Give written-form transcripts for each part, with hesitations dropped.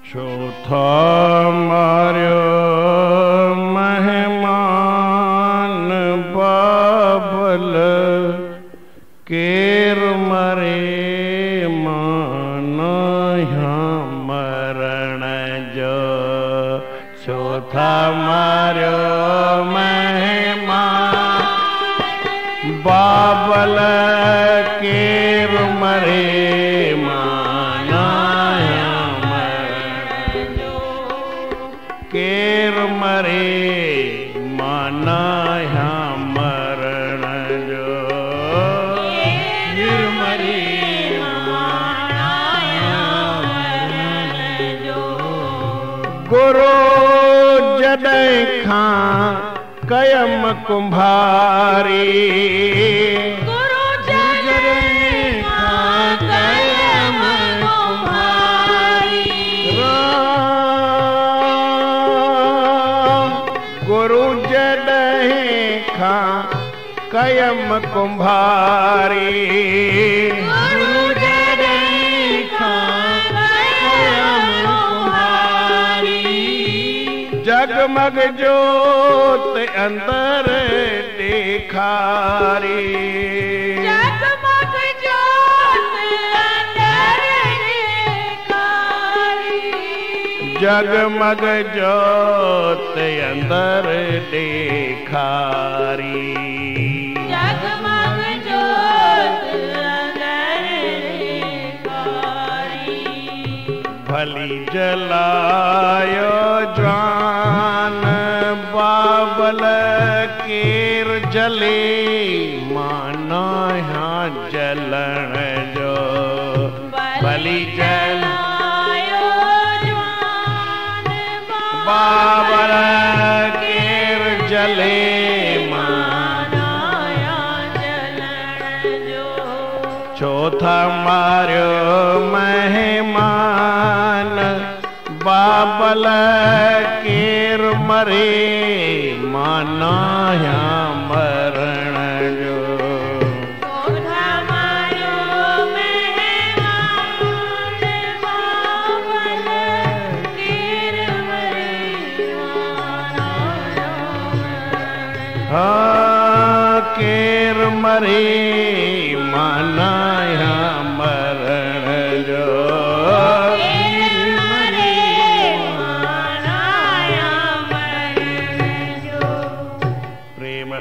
चौथा मार्यो मेहमान बाबल केर मरे माना यहाँ मरण जो। चौथा मार्यो मेहमान बाबल केर मरे केर मरे माना यहाँ मरण जो। केर मरे माना यहाँ मरण जो। गुरु जॾहिं खां कयम कुंभारी कयम कुंभारी गुरु जॾहिं खां कयम कुंभारी जगमग जोत अंदर ॾेखारी जगमग जोत अंदर ॾेखारी जगमग जोत अंदर ॾेखारी भली जलायो ज्वान बाबल केर जले माना यहाँ जलण जो। भली जलायो ज्वान बाबल केर जले माना यहाँ जलण जो। चौथा मार्यो मेहमान बाबल केर मरे माना यहाँ मरण जो। चौथा मार्यो मेहमान बाबल केर मरे माना यहाँ मरण। हाँ केर मरे माना यहाँ मरण जो।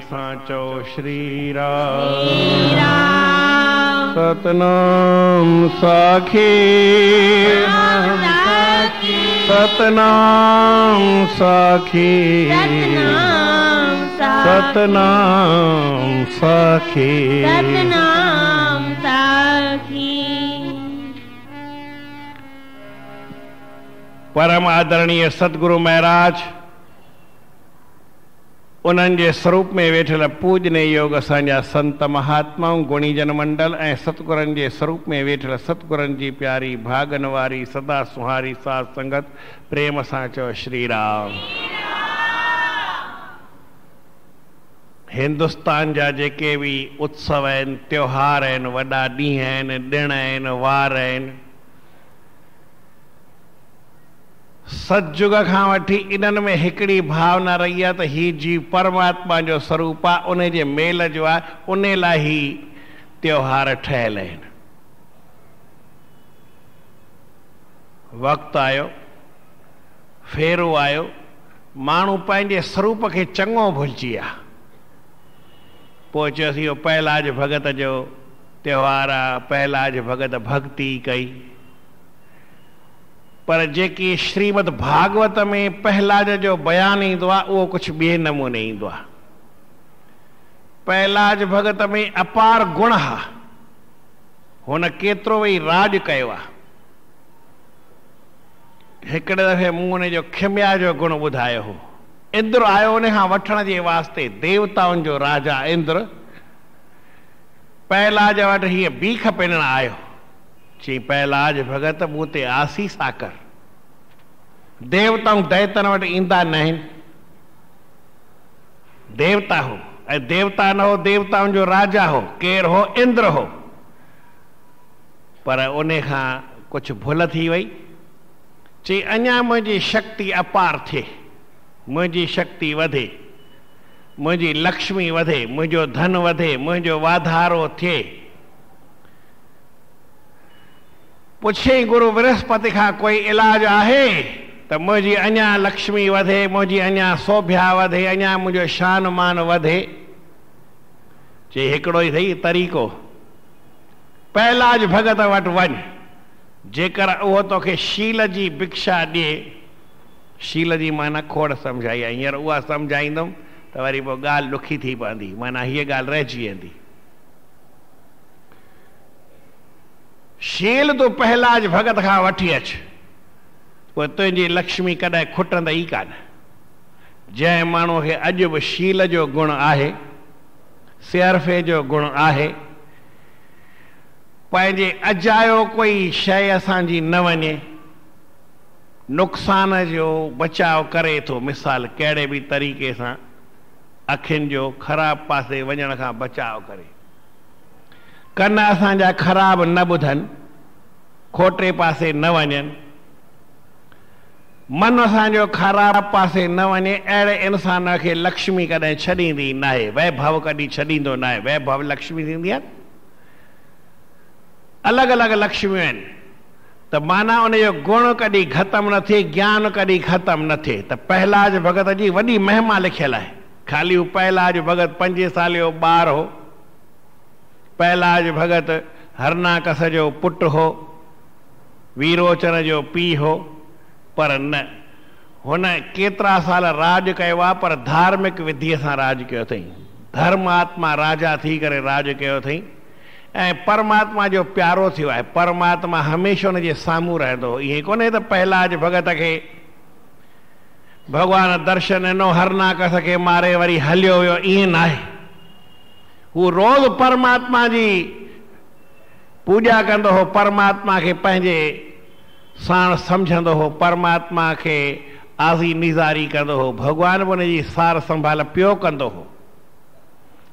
साचो श्री राम सतनाम साखी सतनाम साखी सतनाम साखी सतनाम साखी। परम आदरणीय सतगुरु महाराज उन्हनि जे स्वरूप में वेठल पूजने योग असांजा संत महात्माऊं गुणीजन मंडल ऐं सतगुरनि जे स्वरूप में वेठल सतगुरनि जी प्यारी भागन वारी सदा सुहारी साध संगत प्रेम सां चओ श्री राम। हिंदुस्तान जा जेके भी उत्सव आहिनि त्योहार आहिनि वॾा ॾींहं आहिनि ॾिण आहिनि वार आहिनि सतयुग खां वठी इन्हनि में हिकिड़ी भावना रही आहे त ही जीव परमात्मा जो स्वरूप आहे उन जे मेल जो आहे उन लाइ ही त्योहार ठहियल आहिनि। वक़्तु आयो फेरो आयो माण्हू पंहिंजे स्वरूप खे चङो भुलिजी विया। पोइ चयोसीं इहो पहलाज भगत जो त्योहार आहे पहलाज भगत भक्ति कई पर जेकी श्रीमद भागवत में पहलाज जो बयान ईंदो आहे उहो कुझु ॿिए नमूने ईंदो आहे। पहलाज भगत में अपार गुण हा हुन केतिरो वेही राज कयो आहे। हिकिड़े दफ़े मूं उन जो खिम्या जो गुण ॿुधायो हो। इंद्र आयो उन खां वठण जे वास्ते देवताउनि जो राजा इंद्र पहलाज वटि हीअं बीख पिनण आयो चई पहलाज भगत मूं ते आसीस आकर। देवताऊं दैतनि वटि ईंदा न आहिनि देवता हो ऐं देवता न हो देवताउनि जो राजा हो केरु हो इंद्र हो पर उन खां कुछ भुल थी वई चई अञा मुंहिंजी शक्ति अपार थिए, मुंहिंजी शक्ति वधे, मुंहिंजी लक्ष्मी वधे, मुंहिंजो धन वधे, मुंहिंजो वाधारो थिए। पुछे गुरु बृहस्पति खां कोई इलाज आहे त मुंहिंजी अञा लक्ष्मी वधे, मुंहिंजी अञा शोभा वधे, अञा मुंहिंजो शान मान वधे। चई हिकिड़ो ई अथई तरीक़ो, पहलाज भगत वटि वञ, जेकर उहो तोखे शील जी भिक्षा ॾिए। शील जी माना खोड़ सम्झाई आहे, हींअर उहा सम्झाईंदुमि त वरी पोइ ॻाल्हि ॾुखी थी पवंदी, माना हीअ ॻाल्हि रहिजी वेंदी। शील तूं पहलाज भगत खां वठी अच, पोइ तुंहिंजी लक्ष्मी कॾहिं खुटंदई कान। जंहिं माण्हूअ खे अॼु बि शील जो गुण आहे, सियारफे जो गुण आहे, पंहिंजे अजायो कोई शइ असांजी न वञे, नुक़सान जो बचाव करे थो। मिसाल कहिड़े बि तरीक़े सां अखियुनि जो ख़राब पासे वञण खां बचाव करे, कन असांजा ख़राब न ॿुधनि, खोटे पासे न वञनि, मन असांजो ख़राब पासे न वञे, अहिड़े इंसान खे लक्ष्मी कॾहिं छॾींदी न आहे, वैभव कॾहिं छॾींदो न आहे। वैभव लक्ष्मी थींदी आहे, अलॻि अलॻि लक्ष्मियूं आहिनि, त माना उनजो गुण कॾहिं ख़तमु न थिए, ज्ञान कॾहिं ख़तमु न थिए। त पहलाज भगत जी वॾी महिमा लिखियल आहे। ख़ाली हू पहलाज भगत 5 साल जो ॿार हो, पहलाज भगत हरनाकस जो पुटु हो, वीरोचन जो पीउ हो, पर न, हुन केतिरा साल राज कयो आहे, पर धार्मिक विधीअ सां राज कयो अथई। धर्मात्मा राजा थी करे राज कयो अथई, ऐं परमात्मा जो प्यारो थियो आहे। परमात्मा हमेशह हुनजे साम्हूं रहंदो हो। ईअं कोन्हे त पहलाज भगत खे भॻवान दर्शन ॾिनो, हरनाकस खे मारे वरी हलियो वियो, ईअं न आहे। हू रोज़ परमात्मा जी पूॼा कंदो हो, परमात्मा खे पंहिंजे साण सम्झंदो हो, परमात्मा खे आज़ी निज़ारी कंदो हो, भॻवान बि हुनजी सार संभाल पियो कंदो हो,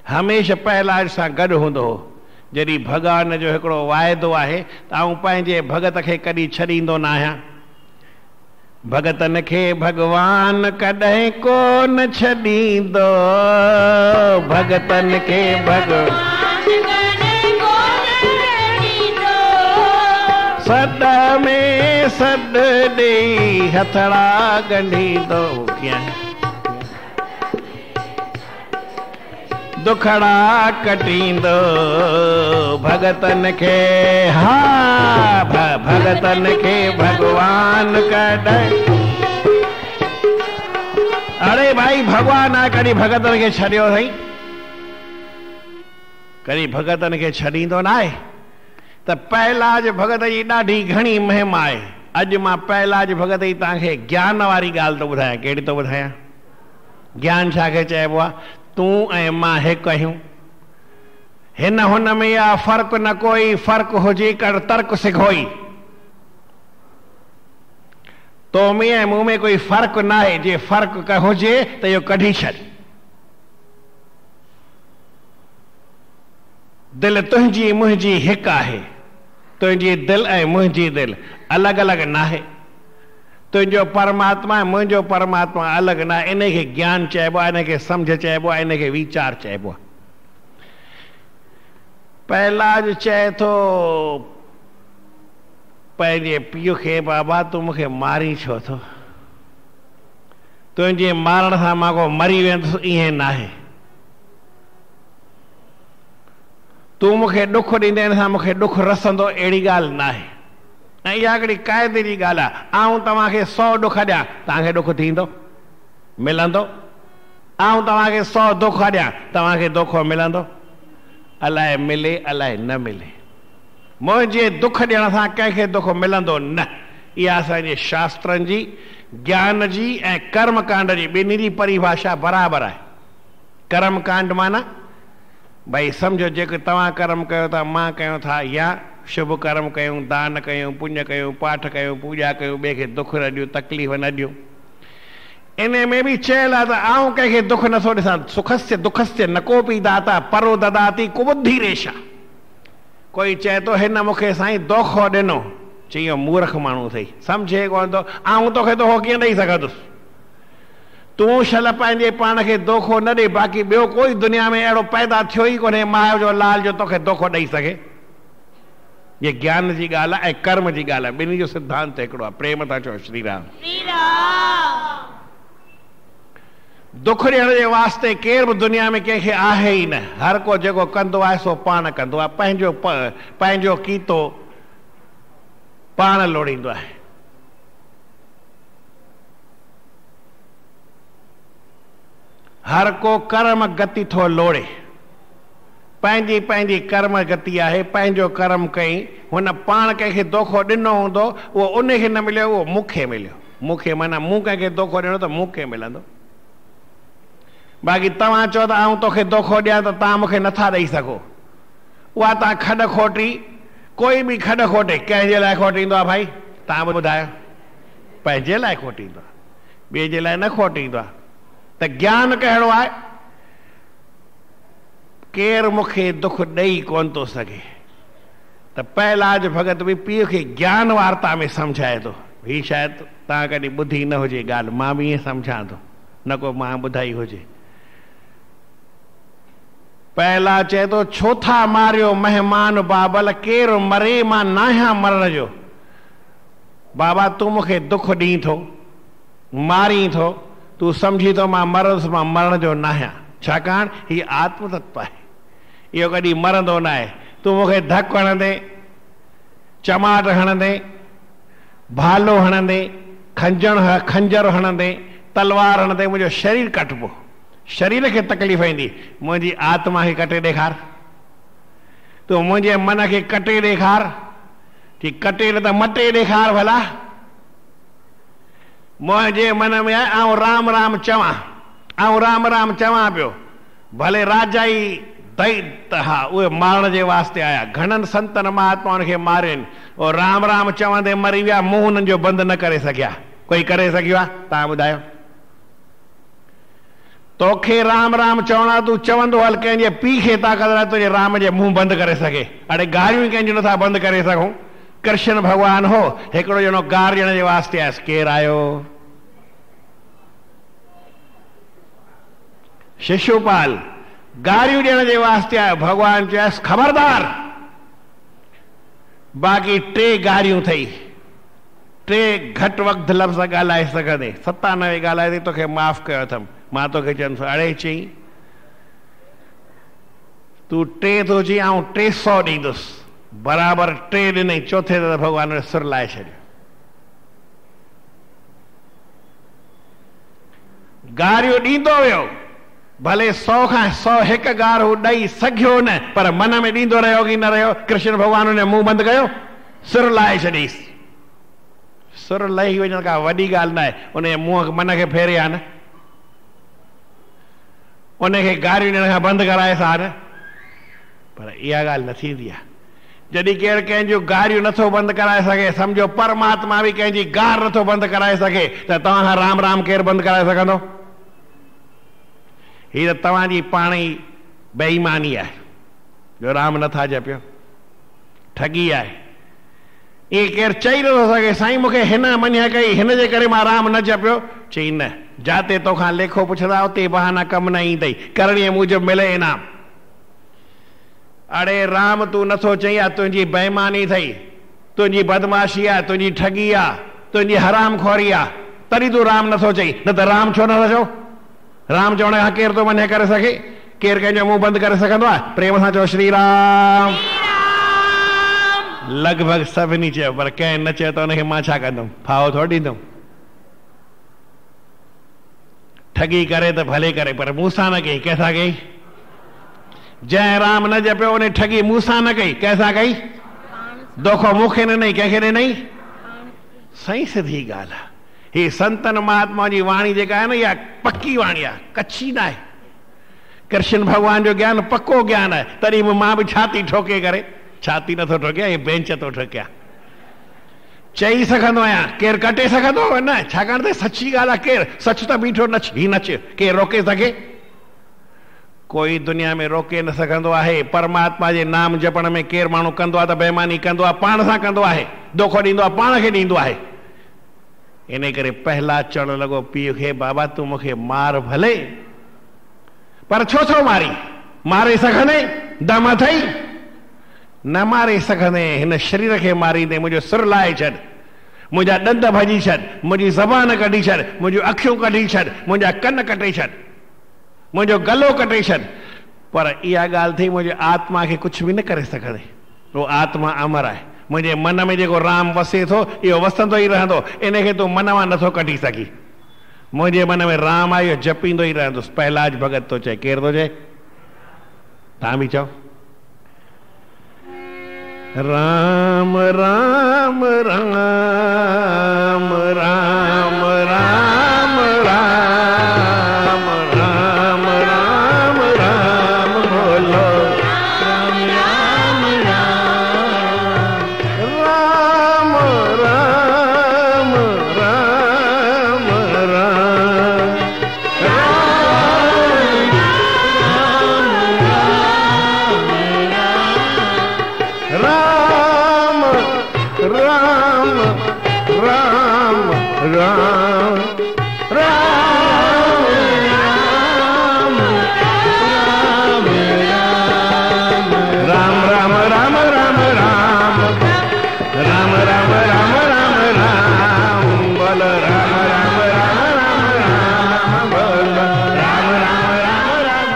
हमेशह पहलाज सां गॾु हूंदो हो। जॾहिं भॻवान जो हिकिड़ो वाइदो आहे त आऊं पंहिंजे भगत खे कॾहिं छॾींदो न आहियां, भगतन खे भॻवान कॾहिं कोन छॾींदो, भगतन खे भॻवान सॾ में सॾ ॾेई हथड़ा ॻंढींदो, दुखड़ा कटींदो भगतन खे। हा भगतन खे भगवान कॾहिं, अरे भाई भगवान आहे, कॾहिं भगतन खे छॾियो अथई, कॾहिं भगतन खे छॾींदो न आहे। त पहलाज भगत जी ॾाढी घणी महिमा आहे। अॼु मां पहलाज भगत जी तव्हांखे ज्ञान वारी ॻाल्हि थो ॿुधायां। कहिड़ी थो ॿुधायां? ज्ञान छाखे चइबो आहे? तूं ऐं मां हिकु आहियूं, हिन हुन में या फ़र्क़ु न कोई, फ़र्क़ु हुजे कर तर्क सिखोई। तो में ऐं मूं में कोई फ़र्क़ु न आहे, जे फ़र्क़ु हुजे त इहो कढी छॾ। दिलि तुंहिंजी मुंहिंजी हिकु आहे, तुंहिंजी दिलि ऐं मुंहिंजी दिलि अलॻि अलॻि न आहे। तुंहिंजो परमात्मा ऐं मुंहिंजो परमात्मा अलॻि न आहे। इन खे ज्ञान चइबो आहे, इन खे सम्झ चइबो आहे, इन खे वीचार चइबो आहे। पहलाज चए थो पंहिंजे पीउ खे, बाबा तूं मूंखे मारी छो थो? तुंहिंजे मारण सां मां को मरी वेंदुसि, ईअं न आहे। तूं मूंखे ॾुख ॾींदे सां मूंखे ॾुख रसंदो, अहिड़ी ॻाल्हि न आहे। ऐं इहा हिकिड़ी क़ाइदे जी ॻाल्हि आहे। आऊं तव्हांखे 100 ॾुख ॾियां, तव्हांखे ॾुख थींदो, मिलंदो? आऊं तव्हांखे 100 दुख ॾियां, तव्हांखे दुख मिलंदो? अलाए मिले अलाए न मिले। मुंहिंजे दुख ॾियण सां कंहिंखे दुख मिलंदो न। इहा असांजे शास्त्रनि जी, ज्ञान जी ऐं कर्मकांड जी ॿिन्ही जी परिभाषा बराबरि आहे। कर्मकांड माना भाई सम्झो जेके तव्हां कर्म कयो था, मां कयो था, या शुभ कर्म कयूं, दान कयूं, पुण्य कयूं, पाठ कयूं, पूॼा कयूं, ॿिए खे दुख न ॾियूं, तकलीफ़ न ॾियूं। इन में बि चयल आहे त आऊं कंहिंखे दुख नथो ॾिसां। सुखस्य दुखस्य न कोपी दाता परो ददाती कुबुद्धि रेशा। कोई चए थो हिन मूंखे साईं दोखो ॾिनो, चई मूर्ख माण्हू अथई, सम्झे कोन थो, आऊं तोखे दोखो कीअं ॾेई सघंदुसि। तूं शल पंहिंजे पाण खे दोखो न ॾे, बाक़ी ॿियो कोई दुनिया में अहिड़ो पैदा थियो ई कोन्हे माउ जो लाल जो तोखे दोखो ॾेई सघे। ये ज्ञान जी ॻाल्हि आहे ऐं कर्म जी ॻाल्हि आहे, ॿिन्ही जो सिद्धांत हिकिड़ो आहे। प्रेम था चओ श्री राम। दुख ॾियण जे वास्ते केर बि दुनिया में कंहिंखे आहे ई न। हर को जेको कंदो आहे सो पाण कंदो आहे, पंहिंजो कीतो पाण लोड़ींदो आहे। हर को कर्म गति थो लोड़े, पंहिंजी पंहिंजी कर्म गति आहे। पंहिंजो कर्म कई, हुन पाण कंहिंखे दोखो ॾिनो हूंदो, उहो उनखे न मिलियो, उहो मूंखे मिलियो। मूंखे माना मूं कंहिंखे दोखो ॾिनो त मूंखे मिलंदो। बाक़ी तव्हां चओ त आऊं तोखे दोखो ॾियां त तव्हां मूंखे नथा ॾेई सघो। उहा तव्हां खॾ खोटी, कोई बि खॾ खोटे कंहिंजे लाइ खोटींदो आहे भाई? तव्हां ॿुधायो, पंहिंजे लाइ खोटींदो आहे, ॿिए जे लाइ न खोटींदो आहे। त ज्ञान कहिड़ो आहे? केर मूंखे दुख ॾेई कोन थो सघे। त पहलाज भगत बि पीउ खे ज्ञान वार्ता में सम्झाए थो। हीअ शायदि तव्हां कॾहिं ॿुधी न हुजे ॻाल्हि, मां बि ईअं सम्झां थो, न को मां ॿुधाई हुजे। पहला चए थो, छो था मारियो महिमान बाबल, केर मरे मां नाहियां मरण जो। बाबा तूं मूंखे दुख ॾीं थो, मारी थो, तूं सम्झी थो मां मरंदुसि, मां मरण जो नाहियां। छाकाणि हीअ आत्म तत्व आहे, इहो कॾहिं मरंदो न आहे। तूं मूंखे धकु हणंदे, चमाट हणंदे, भालो हणंदे, खंजर हणंदे, तलवार हणंदे मुंहिंजो शरीर कटबो, शरीर खे तकलीफ़ ईंदी। मुंहिंजी आत्मा खे कटे ॾेखार, तूं मुंहिंजे मन खे कटे ॾेखार। ठीक, कटे न त मटे ॾेखार भला। मुंहिंजे मन में आहे आऊं राम राम चवां, आऊं राम राम चवां पियो। भले राजा ई हा, उहे मारण जे वास्ते आया। घणनि संतनि महात्माउनि खे मारियुनि, और राम राम चवंदे मरी विया, मुंहुं हुननि जो बंदि न करे सघिया। कोई करे सघियो आहे? तव्हां ॿुधायो। तोखे राम राम चवणा, तूं चवंदो हल कंहिंजे पीउ खे ताक़त आहे तुंहिंजे राम जे मुंहुं बंदि करे सघे। अड़े गारियूं कंहिंजूं नथा बंदि करे सघूं। कृष्ण भॻवान हो, हिकिड़ो ॼणो गार ॾियण जे वास्ते आयुसि। केरु आयो? शिशुपाल गारियूं ॾियण जे वास्ते आयो। भॻवान चयसि ख़बरदार। बाक़ी 3 गारियूं अथई, 3 घटि वक़्तु लफ़्ज़ ॻाल्हाए सघंदे, 97 ॻाल्हाए थी, तोखे माफ़ कयो अथमि। मां तोखे चवंदुसि अड़े चई, तूं 3 थो चई, ऐं 300 ॾींदुसि। बराबरि 3 ॾिनई, चौथे ते भॻवान सुर लाए छॾियो। गारियूं ॾींदो वियो, भले 100 खां 101 गार हू ॾेई सघियो न, पर मन में ॾींदो रहियो कि न रहियो? कृष्ण भॻवान हुन मुंहुं बंदि कयो, सुर लाए छॾीसि। सुर लही वञण का वॾी ॻाल्हि न आहे, उनजे मुंहं मन खे फेरिया न, उनखे गारियूं ॾियण खां बंदि कराए सा न। पर इहा ॻाल्हि न थींदी आहे। जॾहिं केरु कंहिंजूं गारियूं नथो बंदि कराए सघे, सम्झो परमात्मा बि कंहिंजी गार नथो बंदि कराए सघे, त तव्हां खां राम राम केरु बंदि कराए सघंदो? हीअ त तव्हांजी पाण ई बेईमानी आहे जो राम नथा जपियो, ठगी आहे। ईअं केरु चई नथो सघे साईं मूंखे हिन मञ कई, हिन जे करे मां राम न जपियो। चई न, जाते तोखां लेखो पुछंदा उते बहाना कम न ईंदई, करणीअ मूजिब मिले इनाम। अड़े राम तूं नथो चई आहे, तुंहिंजी बेईमानी अथई, तुंहिंजी बदमाशी आहे, तुंहिंजी ठगी आहे, तुंहिंजी हराम खोरी आहे, तॾहिं तूं राम नथो चई। न त राम छो नथो चओ? राम चवण खां केरु थो मञे करे सघे? केरु कंहिंजो मुंहुं बंदि करे सघंदो आहे? प्रेम सां चओ श्री राम। लॻभॻि सभिनी चयो, पर कंहिं न चयो त हुनखे मां छा कंदुमि, फाहो थोड़ी ॾींदुमि। ठगी करे त भले करे, पर मूंसां न कई। कंहिंसां कई? जंहिं राम न जपियो उन ठगी मूंसां न कई, कंहिंसां कई? दोखो मूंखे न ॾिनई, कंहिंखे ॾिनई? सही सिधी ॻाल्हि आहे। ही संतन महात्मा जी वाणी जेका आहे न, इहा पक्की वाणी आहे, कच्छी न आहे। कृष्ण भॻवान जो ज्ञान पक्को ज्ञान आहे। तॾहिं बि मां बि छाती ठोके करे, छाती नथो ठोकिया, हे बेंच थो ठोकिया। चई सघंदो आहियां, केरु कटे सघंदो न, छाकाणि त सची ॻाल्हि आहे। केरु सच त बीठो नच, ही नच, केरु रोके सघे? कोई दुनिया में रोके न सघंदो आहे। परमात्मा जे नाम जपण में केरु माण्हू कंदो आहे त बेईमानी कंदो आहे, पाण सां कंदो आहे, धोखो ॾींदो आहे, पाण खे ॾींदो आहे। इन करे पहला चवणु लॻो पीउ खे, बाबा तूं मूंखे मार भले, पर छो छो मारी? मारे सघंदे? दम अथई? न मारे सघंदे। हिन शरीर खे मारींदे मुंहिंजो सिर लाहे छॾ, मुंहिंजा ॾंद भॼी छॾ, मुंहिंजी ज़बान कढी छॾ, मुंहिंजूं अखियूं कढी छॾ, मुंहिंजा कन कटे छॾ, मुंहिंजो गलो कटे छॾ, पर इहा ॻाल्हि थी मुंहिंजे आत्मा खे कुझु बि न करे सघंदे। उहो आत्मा अमर आहे। मुंहिंजे मन में जेको राम वसे थो इहो वसंदो ई रहंदो, इन खे तूं मन मां नथो कढी सघी। मुंहिंजे मन में राम आहे, इहो जपींदो ई रहंदुसि। पहलाज भगत थो चए, केरु थो चए? तव्हां बि चओ। राम राम राम राम राम राम राम राम राम बोलो राम राम राम राम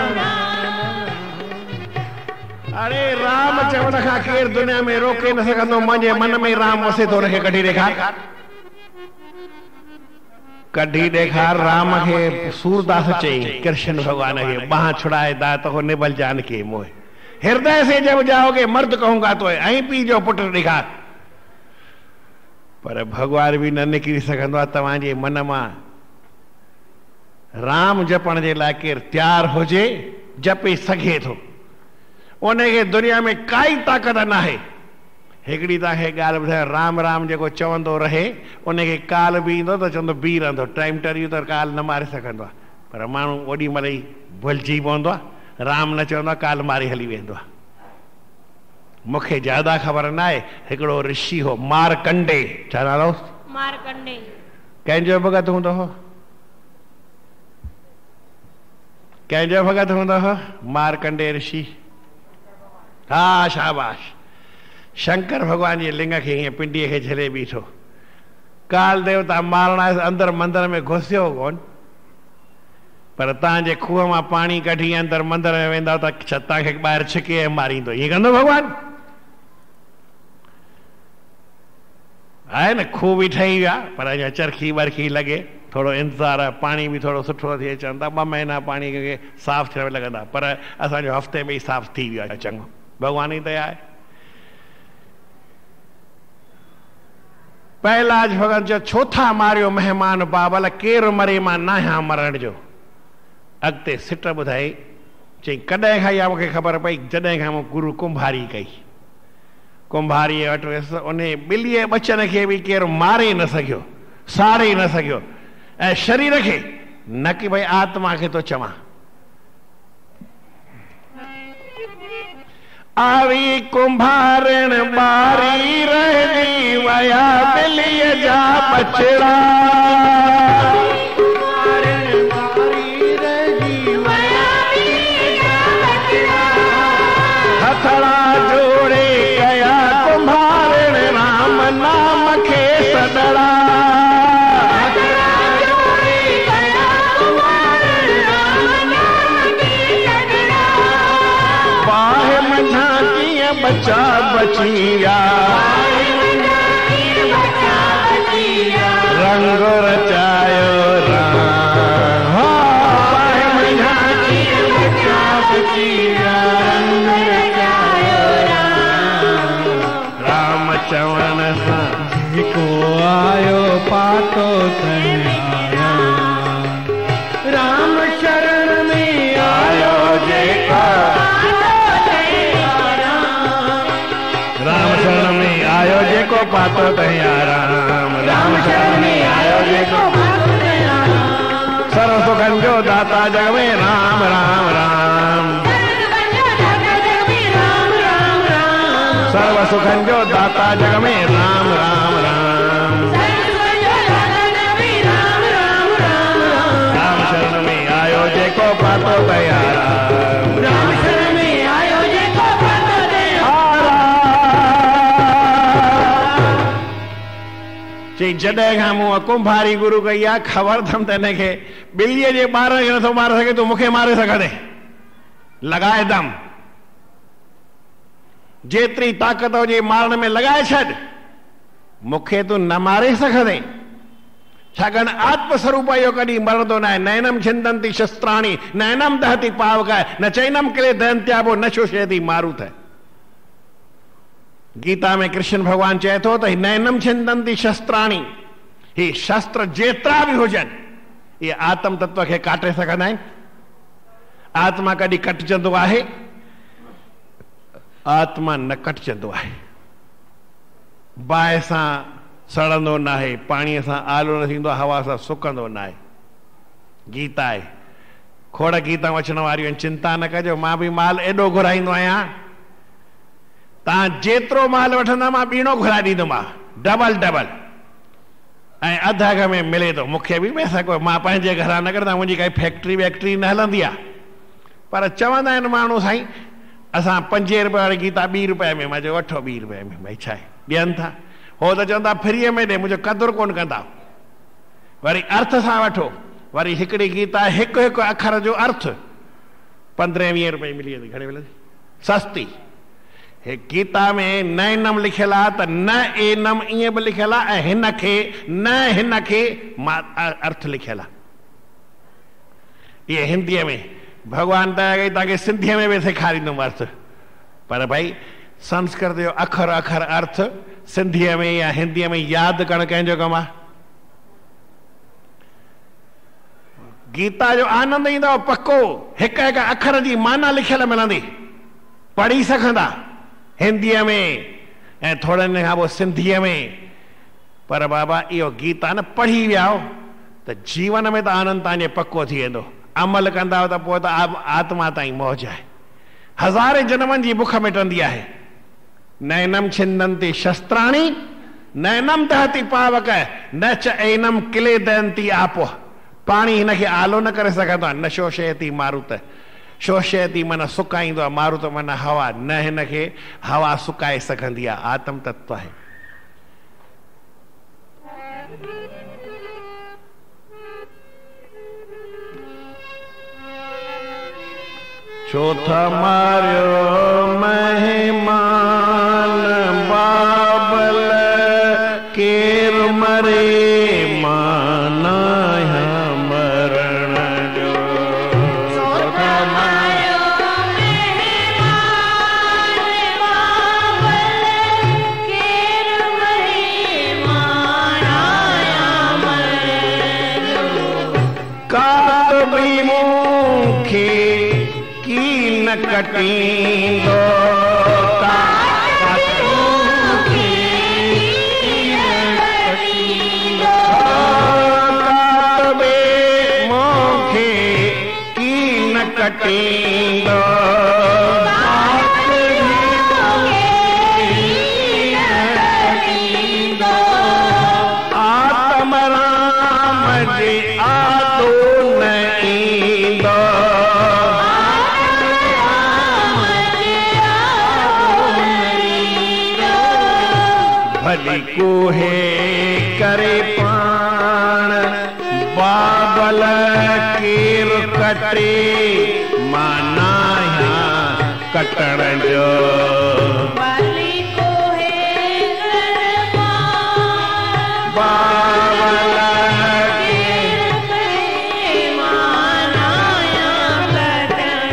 राम दुनिया में रोके न सघंदो। मुंहिंजे मन में राम वसे थो, हुनखे कढी ॾेखार, कढी ॾेखार। राम खे सूरदास चई कृष्ण भगवान खे, बाह छुड़ाए दात हो निबल जान के मोहे, हृदय से जब जाओगे मर्द कहूंगा तो ऐं पी जो पुट ॾेखार। पर भगवान बि न निकिरी सघंदो आहे तव्हांजे मन मां। राम जपण जे लाइ केरु तयारु हुजे, जपे सघे थो, उनखे दुनिया में काई ताक़त न आहे। हिकिड़ी तव्हांखे ॻाल्हि ॿुधायां, राम राम जेको चवंदो रहे उनखे काल बि ईंदो त चवंदो बीह रहंदो, टाइम टरियो त काल न मारे सघंदो आहे। पर माण्हू ओॾी महिल ई भुलिजी पवंदो आहे, राम न चवंदो आहे काल मारे हली वेंदो आहे। मूंखे ज्यादा ख़बर न आहे। हिकिड़ो ऋषि हो मारकंडे, छा नालो? मारकंडे। कंहिंजो भगत हूंदो हो? कंहिंजो भगत हूंदो हो? मारकंडे ऋषि। हा शाबाश। शंकर भगवान जे लिंग खे हीअं पिंडीअ खे झले बीठो। काल देवता मारण अंदर मंदर में घुसियो कोन, पर तव्हांजे खूह मां पाणी कढी अंदर मंदर में वेंदा त तव्हांखे ॿाहिरि छिके ऐं मारींदो। ईअं कंदो भगवान? आहे न, खूह बि ठही विया पर अञा चरखी वरखी लॻे, थोरो इंतज़ारु आहे, पाणी बि थोरो सुठो थिए। चवनि था 2 महीना पाणी खे साफ़ थियण में लॻंदा, पर असांजो हफ़्ते में ई साफ़ थी वियो आहे चङो। भगवान ई दया आहे। पहलाज भगत जो छो था मारियो महिमान बाबल, केरु मरे मां न आहियां मरण जो। अॻिते सिट ॿुधाई, चई कॾहिं खां इहा मूंखे ख़बर पई, जॾहिं खां मूं गुरु कुंभारी कई। कुंभारीअ वटि वियुसि, उन ॿिलीअ बचन खे बि केरु मारे न सघियो, साड़े न सघियो, ऐं शरीर खे न कि भई आत्मा खे तो चवां। आवी कुंभारण बारी रहजी वया ॿिलीअ जा बचड़ा, हथड़ा जोड़े कया कुंभारण राम नाम खे सदड़ा। बाहि मझा कीअं बचा बचिया, रंग रचायो राम। बाहि मझा कीअं बचा बचिया, राम चवण सां जेको आयो पातो तयारा, राम शरण में आयो जेको, राम शरण में आयो जेको पातो तयारा, राम शरण में आयो जेको पातो तयारा। सर्व सुखन जो दाता जग में राम राम राम। सुखन जो दाता जग में राम राम राम। राम शरण में आयो जेको पातो तयारा, राम शरण में आयो जेको पातो तयारा। चई जॾहिं खां मूं कुंभारी गुरु कई आहे ख़बर अथमि त हिनखे ॿिलीअ जे ॿार खे नथो मारे सघे, तूं मूंखे मारे सघंदे, लॻाए दम, जेतिरी ताक़त हुजे मारण में लॻाए छॾ, मूंखे तूं न मारे सघंदे। छाकाणि आत्मस्वरूप इहो कॾहिं मरंदो न आहे। नैनम छिंदंती शस्त्राणी नैनम दहती पावकाय न चैनम किले दहंत्याबो न शोषयति मारुत। गीता में कृष्ण भगवान चए थो त नैनम छिंदंती शस्त्राणी, ही शस्त्र जेतिरा बि हुजनि ये आत्म तत्व खे काटे सघंदा आहिनि। आत्मा कॾहिं कटजंदो आहे? आत्मा न कटजंदो आहे। बाहि सां सड़ंदो न आहे, पाणीअ सां आलो न थींदो, हवा सां सुकंदो न आहे। गीता आहे। खोड़ गीताऊं अचण वारियूं आहिनि, चिंता न कजो, मां बि माल एॾो घुराईंदो आहियां, तव्हां जेतिरो माल वठंदा मां ॿीणो घुराए ॾींदोमांव, डबल डबल, ऐं अधु अघ में मिले थो। मूंखे बि पैसा कोई, मां पंहिंजे घरां न कंदा, मुंहिंजी काई फैक्ट्री वैक्ट्री न हलंदी आहे, पर चवंदा आहिनि माण्हू साईं असां 5 रुपए वारी गीता 2 रुपए में, मां चयो वठो 2 रुपए में, भई छा आहे, ॾियनि था। हो त चवंदा फ्रीअ में ॾे, मुंहिंजो क़दुरु कोन कंदा। वरी अर्थ सां वठो, वरी हिकिड़ी गीता हिकु हिकु अखर जो अर्थ 15-20 रुपए मिली वेंदी, घणे मिलंदी, सस्ती। हे गीता में नैनम लिखियल आहे त न एनम ईअं बि लिखियल आहे, ऐं हिन खे न हिन खे अर्थ लिखियल आहे। इहे हिंदीअ में, भगवान दया कई तव्हांखे सिंधीअ में बि सेखारींदुमि अर्थ, पर भाई संस्कृत जो अखर अखर अर्थ सिंधीअ में या हिंदीअ में यादि करणु कंहिंजो कमु आहे? गीता जो आनंद ईंदो पक्को, हिकु हिकु अखर जी माना लिखियल मिलंदी, पढ़ी सघंदा हिंदीअ में ऐं थोड़नि ॾींहंनि खां पोइ सिंधीअ में। पर बाबा इहो गीता न पढ़ी विया त जीवन में त आनंद तव्हांजे पक्को थी वेंदो, अमल कंदा त पोइ त आत्मा ताईं मौज आहे, हज़ारे जन्मनि जी बुख मिटंदी आहे। नैनम छिंदंती शस्त्राणी नैनम दहती पावक न च एनम किले दहंती आपो। पाणी हिनखे आलो न करे सघंदो आहे। न शोषयति मारुत, शोषयति मन सुकाईंदो आहे, मारुत मन हवा, न हिनखे हवा सुकाए सघंदी आहे। आत्म तत्व आहे। चौथा मारियो मेहमान बाबल केर मरे माना मरण जो। चौथा मारियो मेहमान बाबल केर मरे माना मरण जो। कात भी मुखे न कटींदो, कटींदो आत्म राम जी आतो न ईंदो। भली कोहे करे पाण बाबल केर कटे माना कटण जो। भली कोहे करे पाण बाबल केर कटे माना कटण।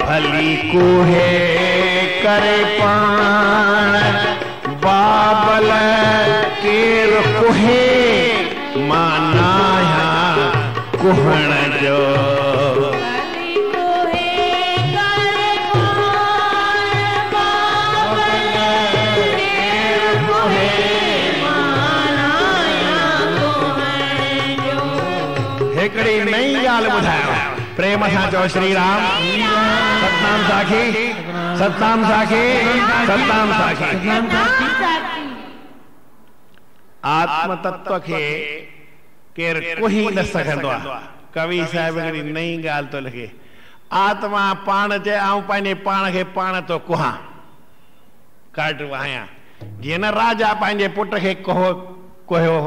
भली कोहे करे पाण बाबल केर कोहे माना कुहण जो। भली कोहे करे पाण बाबल केर कोहे माना कुहण जो। हिकिड़ी नई ॻाल्हि ॿुधायो, प्रेम सां चओ श्री राम। सतनाम साखी सतनाम साखे सतनाम साखे आत्म तत्व के केर कोई न सकंदो आहे। कवि साहिब हिकिड़ी नई ॻाल्हि तो लिखे, आत्मा पाण चए आऊं पंहिंजे पाण खे पाण तो कुहां काट वाहियां, जीअं न राजा पंहिंजे पुट खे कोहियो।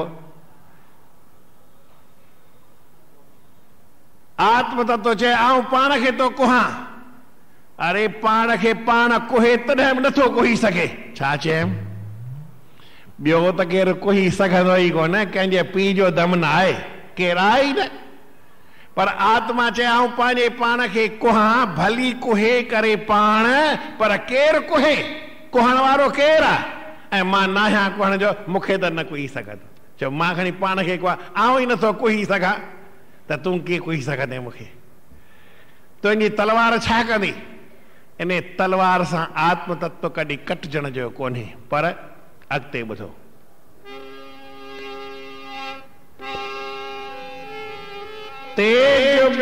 आत्म तत्व चए आऊं पाण खे तो कुहां। अरे पाण खे पाण कोहे तॾहिं बि नथो कोही सघे, छा चयमि? ॿियो त केरु कोही सघंदो ई कोन, कंहिंजे पीउ जो दम न आहे, केरु आहे ई न। पर आत्मा चए आऊं पंहिंजे पाण खे कुहां, भली कुहे करे पाण, पर केरु कुहे, कुहण वारो केरु आहे? ऐं मां न आहियां कुहण जो, मूंखे त न कुही सघंदो। चओ मां खणी पाण खे कुहां, आऊं ई नथो कुही सघां, त तूं कीअं कुही सघंदे मूंखे? तुंहिंजी तलवार छा कंदी? इन तलवार सां आत्म तत्व कॾहिं कटजण जो कोन्हे। पर अॻिते ॿुधो, तेज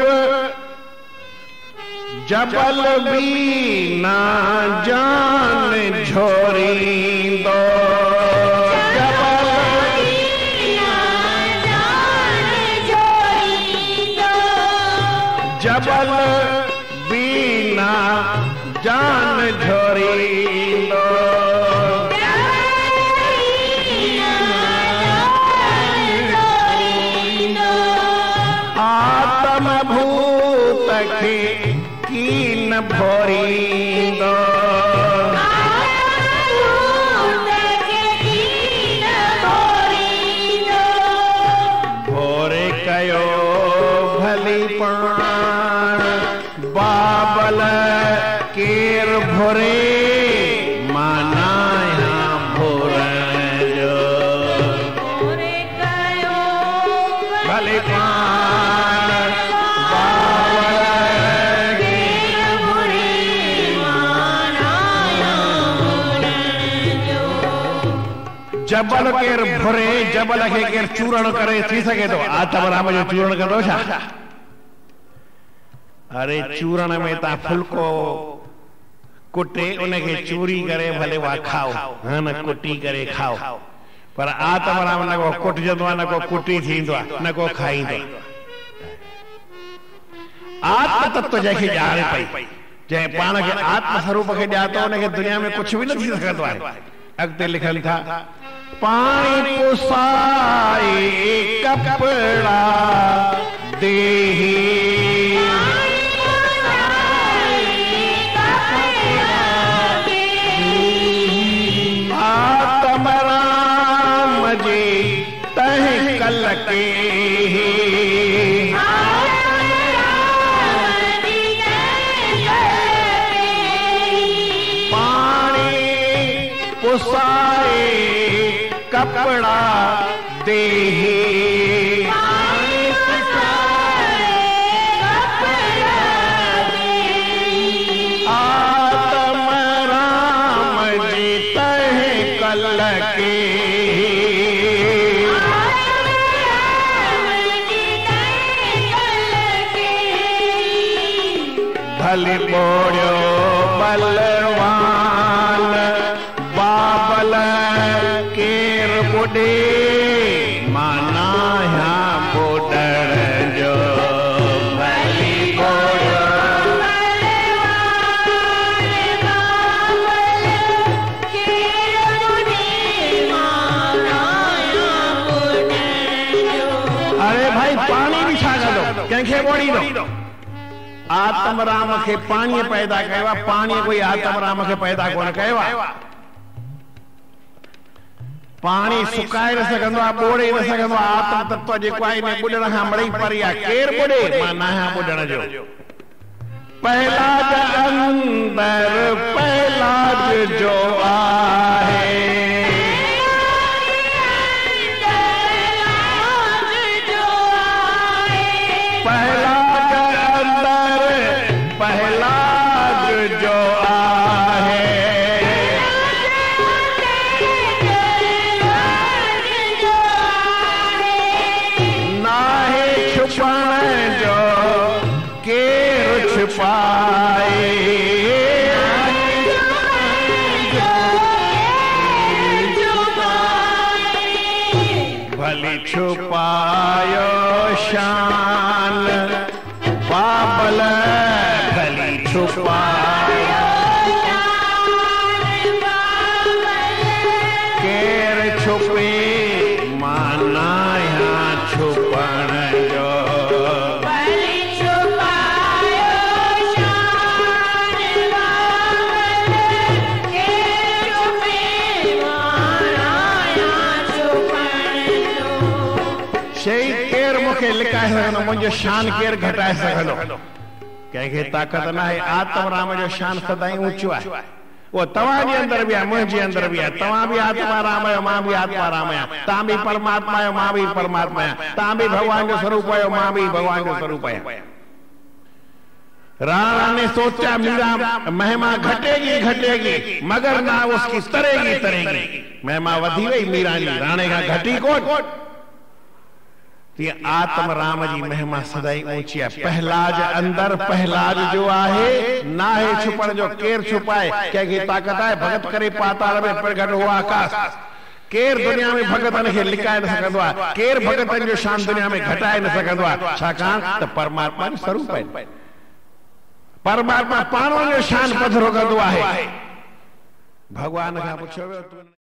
जबल भी ना जान झोरींदो, जबल भी ना जान झोरींदो, आत्म भूत खे कीन भोरींदो, भोरे कयो भली पाण बाबल केर भोरे, माना भोरण जो, भोरे कयो भली पाण बाबल केर भोरे, माना भोरण जो। जबल केर भोरे, जबल खे केर चूरण करे थी सघे थो? आत्म राम जो चूरण कंदो छा? अरे चूरण में ता फुल्को कुटे उनखे चूरी करे भले वा खाओ, हाँ न कुटी करे खाओ। पर आत्म राम न को कुटजंदो आहे, न को कुटी थींदो आहे, न को खाईंदो आहे। आत्म तत्व जंहिंखे ॼाणे पई, जंहिं पाण खे आत्म स्वरूप खे ॼातो, उनखे दुनिया में कुछ भी न थी सकंदो आहे। अॻिते लिखनि था, पाणी पुसाए कपड़ा देही, आत्म राम जी तह कल के, पानी पुसाए कपड़ा देही, आत्म राम जी तह कल के, भली बोड़ो बलवान बाबल केर बुडे, माना यहाँ बुडण जो, भली बोड़ो अरे भाई पानी भी छा कंदो, कंहिंखे ॿोड़ींदो? आत्म राम खे पाणी पैदा कयो आहे, पाणी कोई आत्म राम खे पैदा कोन कयो आहे। पाणी सुकाए न सघंदो आहे, ॿोड़े न सघंदो आहे। आत्म तत्व जेको आहे इन ॿुॾण खां मड़ी परी आहे। केरु ॿुॾे? मां न आहियां ॿुॾण जो। पहलाज अंदर पहलाज जो आहे, पहलाज अंदर पहलाज जो आहे, नाहे छुपण जो केरु छुपाए, भली छुपायो शान बाबल भली छुपायो केर छुपी माना यहाँ छुपण जो शही केर मूंखे लिकाए सघंदो मुंहिंजो शान केर घटाए सघंदो कंहिंखे ताक़त न आहे आत्म राम जो शान सदाईं ऊंचो आहे वो तव्हांजे अंदर भी आहे मुंहिंजे अंदर भी आहे तव्हां भी आत्मा राम आहियो मां भी आत्मा राम आहियां तव्हां भी परमात्मा आहियो मां भी परमात्मा आहियां तव्हां भी भगवान जो स्वरूप आहियो मां भी भगवान जो स्वरूप आहियां राणा ने सोचा मीरा महिमा घटेगी मगर ना उसकी तरेगी महिमा वधी वही मीरा जी राणे का घटी कोन आत्म राम जी महिमा सदाई ऊंची है पहलाज अंदर पहलाज जो आहे ना है छुपण जो केर छुपाए कंहिंखे ताक़त आहे भगत करे पाताल में प्रगट हो आकाश केर दुनिया में भगतन खे लिकाए न सकंदो आहे केर भगतन जो शान दुनिया में घटाए न सकंदो आहे छाकाणि त परमात्मा जो स्वरूप आहे परमात्मा पाण जो शान पधरो कंदो आहे भगवान खां पुछियो वियो